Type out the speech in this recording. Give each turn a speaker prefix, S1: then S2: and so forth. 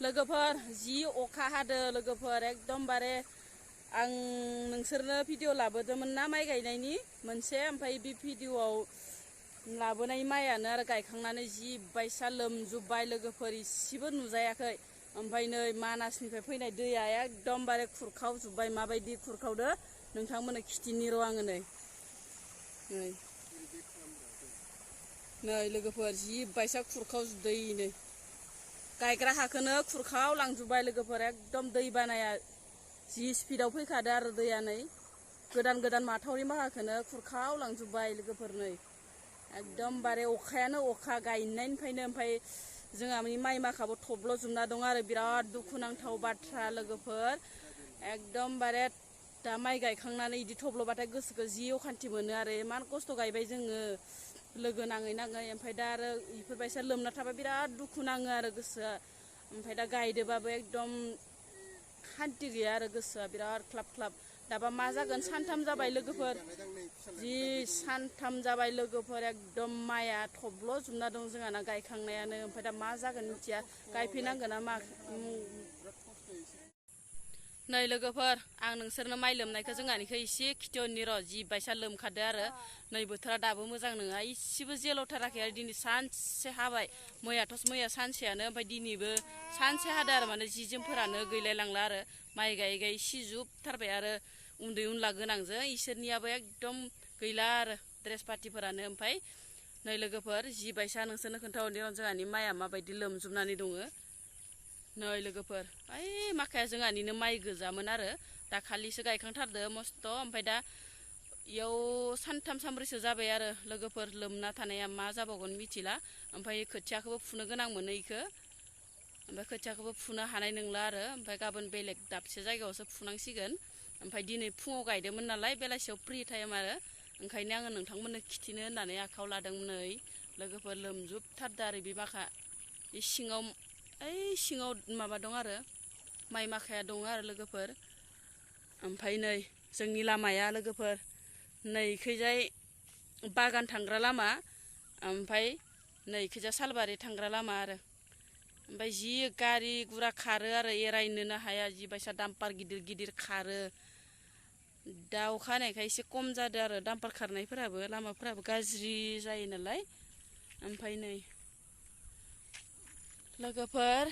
S1: लोगोफोर जि अखा हादो लोगोफोर एकदमबारे आं नोंसोरनो भिडिअ लाबोदोंमोन ना माइ गायनायनि मोनसे ओमफ्राय बे भिडिअआव लाबोनाय माइयानो आरो गायखांनानै जि बायसा लोमजोब्बाय लोगोफोर इसेबो नुजायाखै ओमफ्राय नै मानासनिफ्राय फैनाय दैया एकदमबारे खुरखावजोब्बाय माबायदि खुरखावदो नोंथांमोननो खिथिनि र' आङो नै लोगोफोर जि बायसा खुरखावजोब्दैनो गायग्रा हाखौनो खुरखाव लांजोब्बाय लोगोफोर एकदम दै बानाया जि स्पिडाव फैखादो आरो दैया नै गोदान माथावरि माखाखौनो खुरखाव लांजोब्बाय लोगोफोर नै एकदमबारे अखायानो अखा गायनायनिफ्रायनो ओमफ्राय जोंहा माइ माखाबो थब्ल'जोबना दं आरो बिराद दुखुनांथाव बाथ्रा लोगोफोर एकदमबारे दा माइ गायखांनानै इदि थब्ल'बाथाय गोसोखौ जि अखान्थि मोनो आरो इमान खस्थ' गायबाय जोङो लोगो नाङै ओमफ्राय दा आरो इफोरबायसा लोमना थाबा बिराद दुखु नाङो आरो गोसोआ ओमफ्राय दा गायदोबाबो एकदम खान्थि गैया आरो गोसोआ बिराद ख्लाब ख्लाब दाबा मा जागोन सानथाम जाबाय लोगोफोर जि सानथाम जाबाय लोगोफोर एकदम माइआ थब्ल'जोबना दं जोंहाना गायखांनायानो ओमफ्राय दा मा जागोन मिथिया गायफिनांगोन ना मा नै लोगोफोर आं नोंसोरनो माइ लोमनायखौ जोंहानिखौ एसे खिथिहरनि र' जि बायसा लोमखादो आरो नै बोथोरा दाबो मोजां नङा इसेबो जेल'थाराखै आरो दिनै सानसे हाबाय मैया सानसेयानो ओमफ्राय दिनैबो सानसे हादो आरो माने जि जोमफोरानो गैलाय लांला आरो माइ गायै गायै सिजुबथारबाय आरो उन्दै उनला गोनांजों इसोरनियाबो एकदम गैला आरो ड्रेस पातिफोरानो ओमफ्राय नै लोगोफोर जि बायसा नोंसोरनो खोन्थाहरनि र' जोंहानि माइआ माबायदि लोमजोबनानै दङ नै लोगोफोर ओइ माखाया जोंहानिनो माइ गोजामोन आरो दाखालिसो गायखांथारदो मस्थ' ओमफ्राय दा इयाव सानथाम सानब्रैसो जाबाय आरो लोगोफोर लोमना थानाया मा जाबावगोन मिथिला ओमफ्राय खोथियाखौबो फुनो गोनां मोनो इखो ओमफ्राय खोथियाखौबो फुनो हानाय नंला आरो ओमफ्राय गाबोन बेलेग दाबसे जायगायावसो फुनांसिगोन ओमफ्राय दिनै फुङाव गायदोंमोन नालाय बेलासियाव फ्रि टाइम आरो ओंखायनो आङो नोंथांमोननो खिथिनो होननानै आखायाव लादोंमोन नै लोगोफोर लोमजोबथारदो आरो बे माखा बे सिङाव माबा दं आरो माइ माखाया दङ आरो लोगोफोर ओमफ्राय नै जोंनि लामाया लोगोफोर नै इखैजाय बागान थांग्रा लामा ओमफ्राय नै इखैजा सालबारि थांग्रा लामा आरो ओमफ्राय जि गारि गुरा खारो आरो एरायनोनो हाया जि बायसा दाम्पार गिदिर खारो दा अखा हानायखाय एसे खम जादों आरो दाम्पार खारनायफोराबो लामाफोराबो गाज्रि जायो नालाय ओमफ्राय नै लोगोफोर